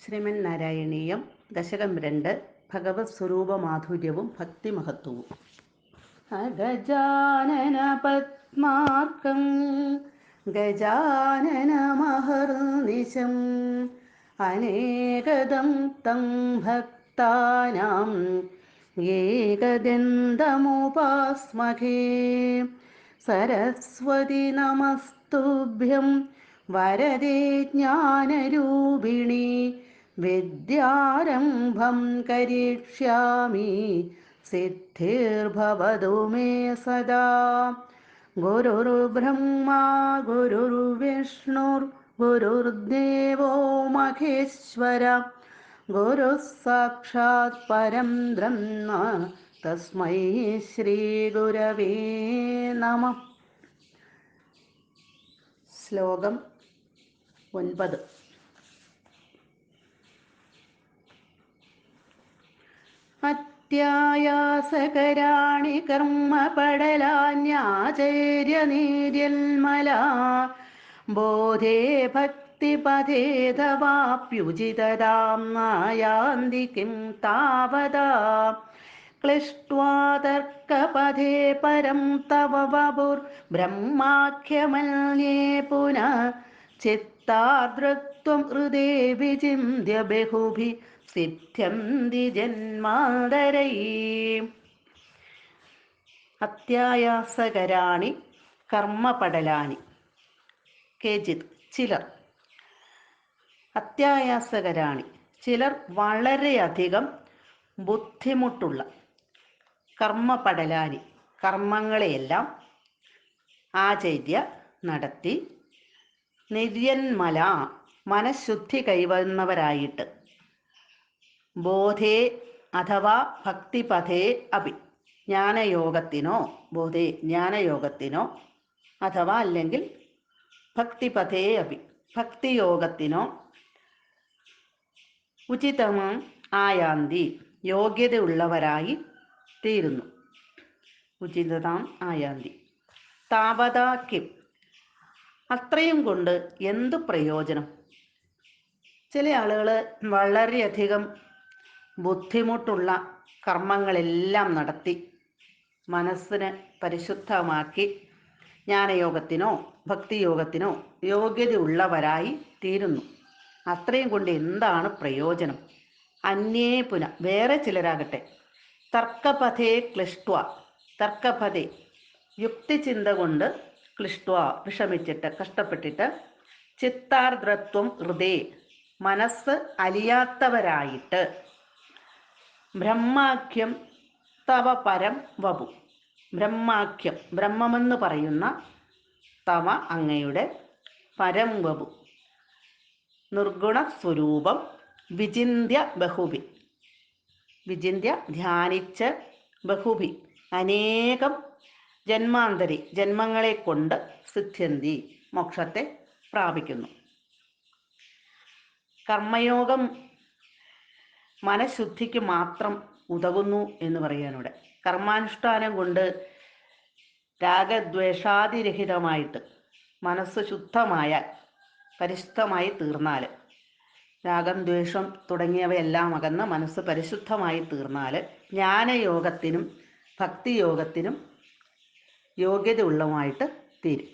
ശ്രീമന്നാരായണീയം ദശകം 2 ഭഗവത് സ്വരൂപമാധുര്യവും ഭക്തിമഹത്വവും. അഗജാനന പത്മാർക്കം ഗജാനനമഹർനിശം അനേകദം തം ഭക്താനാം ഏകദന്തമുപാസ്മഹേ. സരസ്വതി നമസ്തുഭ്യം വരദേ ജ്ഞാനരൂപിണി വിദ്യാരംഭം കരിഷ്യാമി സിദ്ധിർഭവതു മേ സദാ. ഗുരുർബ്രഹ്മാ ഗുരുർവിഷ്ണുർ ഗുരുർദേവോ മഹേശ്വര ഗുരുഃ സാക്ഷാത് പരം ബ്രഹ്മ തസ്മൈ ശ്രീ ഗുരവേ നമഃ. ശ്ലോകം 9. അത്യായാസകരാണി കർമ്മപടലാന്യാചര്യനിര്യൽമലാ ബോധേ ഭക്തിപഥേ തവാപ്യുചിതതാം നായാന്തി കിം താവതാ. ക്ലിഷ്ട്വാ തർക്കപഥേ പരം തവ വപുർബ്രഹ്മാഖ്യമന്യേ പുനഃ ചിത്താർദ്രത്വം ഹൃദേ വിചിന്ത്യ ബഹുഭിഃ സിദ്ധ്യന്തി ജന്മാന്തരൈഃ. അത്യായാസകരാണി കർമ്മപടലാനി. കേചിത് ചിലർ. അത്യായാസകരാണി ചിലർ വളരെയധികം ബുദ്ധിമുട്ടുള്ള കർമ്മപടലാനി കർമ്മങ്ങളെയെല്ലാം ആചര്യ നടത്തി നിര്യന്മല മനഃശുദ്ധി കൈവരുന്നവരായിട്ട് ബോധേ അഥവാ ഭക്തിപഥേ അപി ജ്ഞാനയോഗത്തിനോ ബോധേ ജ്ഞാനയോഗത്തിനോ അഥവാ അല്ലെങ്കിൽ ഭക്തിപഥേ അപി ഭക്തിയോഗത്തിനോ ഉചിതമം ആയാന്തി യോഗ്യതയുള്ളവരായി തീരുന്നു. ഉചിതതാം ആയാന്തി. താവതാക്കിം അത്രയും കൊണ്ട് എന്ത് പ്രയോജനം? ചില ആളുകൾ വളരെയധികം ബുദ്ധിമുട്ടുള്ള കർമ്മങ്ങളെല്ലാം നടത്തി മനസ്സിന് പരിശുദ്ധമാക്കി ജ്ഞാനയോഗത്തിനോ ഭക്തിയോഗത്തിനോ യോഗ്യതയുള്ളവരായി തീരുന്നു. അത്രയും കൊണ്ട് എന്താണ് പ്രയോജനം? അന്യേ പുന വേറെ ചിലരാകട്ടെ തർക്കപഥേ ക്ലിഷ്ട്വ തർക്കപഥേ യുക്തിചിന്ത കൊണ്ട് ക്ലിഷ്ട്വ വിഷമിച്ചിട്ട് കഷ്ടപ്പെട്ടിട്ട് ചിത്താർദ്രത്വം ഹൃദേ മനസ്സ് അലിയാത്തവരായിട്ട് ബ്രഹ്മാഖ്യം തവ പരം വപു ബ്രഹ്മാഖ്യം ബ്രഹ്മമെന്ന് പറയുന്ന തവ അങ്ങയുടെ പരം വപു നിർഗുണ സ്വരൂപം വിചിന്യ ബഹുഭി വിചിന്യ ധ്യാനിച്ച് ബഹുഭി അനേകം ജന്മാന്തരി ജന്മങ്ങളെ കൊണ്ട് സിദ്ധ്യന്തി മോക്ഷത്തെ പ്രാപിക്കുന്നു. കർമ്മയോഗം മനഃശുദ്ധിക്ക് മാത്രം ഉതകുന്നു എന്ന് പറയാനിവിടെ. കർമാനുഷ്ഠാനം കൊണ്ട് രാഗദ്വേഷാതിരഹിതമായിട്ട് മനസ്സ് ശുദ്ധമായാൽ പരിശുദ്ധമായി തീർന്നാൽ രാഗം ദ്വേഷം തുടങ്ങിയവയെല്ലാം അകന്ന് മനസ്സ് പരിശുദ്ധമായി തീർന്നാൽ ജ്ഞാനയോഗത്തിനും ഭക്തിയോഗത്തിനും യോഗ്യതയുള്ളതുമായിട്ട് തീരും.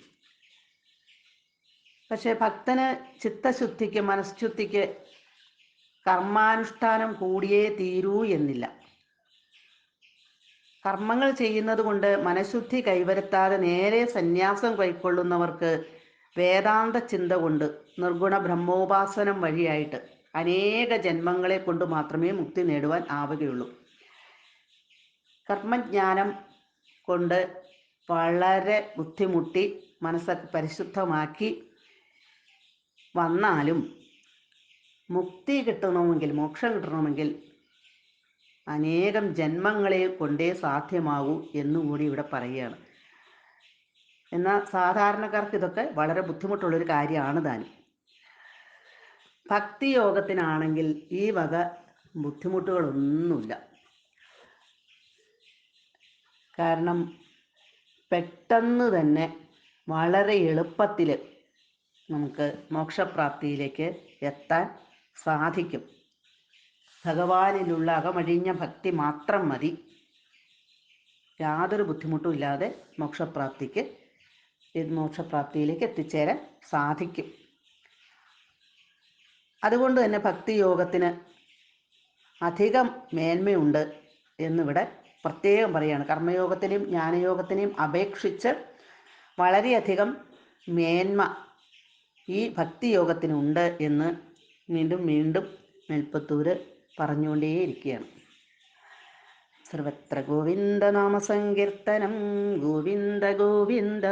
പക്ഷേ ഭക്തന് ചിത്തശുദ്ധിക്ക് മനഃശുദ്ധിക്ക് കർമാനുഷ്ഠാനം കൂടിയേ തീരൂ എന്നില്ല. കർമ്മങ്ങൾ ചെയ്യുന്നത് കൊണ്ട് മനഃശുദ്ധി കൈവരുത്താതെ നേരെ സന്യാസം കൈക്കൊള്ളുന്നവർക്ക് വേദാന്ത ചിന്ത കൊണ്ട് നിർഗുണ ബ്രഹ്മോപാസനം വഴിയായിട്ട് അനേക ജന്മങ്ങളെ കൊണ്ട് മാത്രമേ മുക്തി നേടുവാൻ ആവുകയുള്ളൂ. കർമ്മജ്ഞാനം കൊണ്ട് വളരെ ബുദ്ധിമുട്ടി മനസ്സൊക്കെ പരിശുദ്ധമാക്കി വന്നാലും മുക്തി കിട്ടണമെങ്കിൽ മോക്ഷം കിട്ടണമെങ്കിൽ അനേകം ജന്മങ്ങളെ കൊണ്ടേ സാധ്യമാകൂ എന്നുകൂടി ഇവിടെ പറയുകയാണ്. എന്നാൽ സാധാരണക്കാർക്ക് ഇതൊക്കെ വളരെ ബുദ്ധിമുട്ടുള്ളൊരു കാര്യമാണ് താനും. ഭക്തിയോഗത്തിനാണെങ്കിൽ ഈ വക ബുദ്ധിമുട്ടുകളൊന്നുമില്ല. കാരണം പെട്ടെന്ന് തന്നെ വളരെ എളുപ്പത്തിൽ നമുക്ക് മോക്ഷപ്രാപ്തിയിലേക്ക് എത്താൻ സാധിക്കും. ഭഗവാനിലുള്ള അകമഴിഞ്ഞ ഭക്തി മാത്രം മതി. യാതൊരു ബുദ്ധിമുട്ടും ഇല്ലാതെ മോക്ഷപ്രാപ്തിയിലേക്ക് എത്തിച്ചേരാൻ സാധിക്കും. അതുകൊണ്ട് തന്നെ ഭക്തിയോഗത്തിന് അധികം മേന്മയുണ്ട് എന്നിവിടെ പ്രത്യേകം പറയുകയാണ്. കർമ്മയോഗത്തിനെയും ജ്ഞാനയോഗത്തിനെയും അപേക്ഷിച്ച് വളരെയധികം മേന്മ ഈ ഭക്തിയോഗത്തിനുണ്ട് എന്ന് വീണ്ടും വീണ്ടും മേൽപ്പത്തൂർ പറഞ്ഞുകൊണ്ടേയിരിക്കുകയാണ്. സർവത്ര ഗോവിന്ദനാമസങ്കീർത്തനം. ഗോവിന്ദ ഗോവിന്ദ.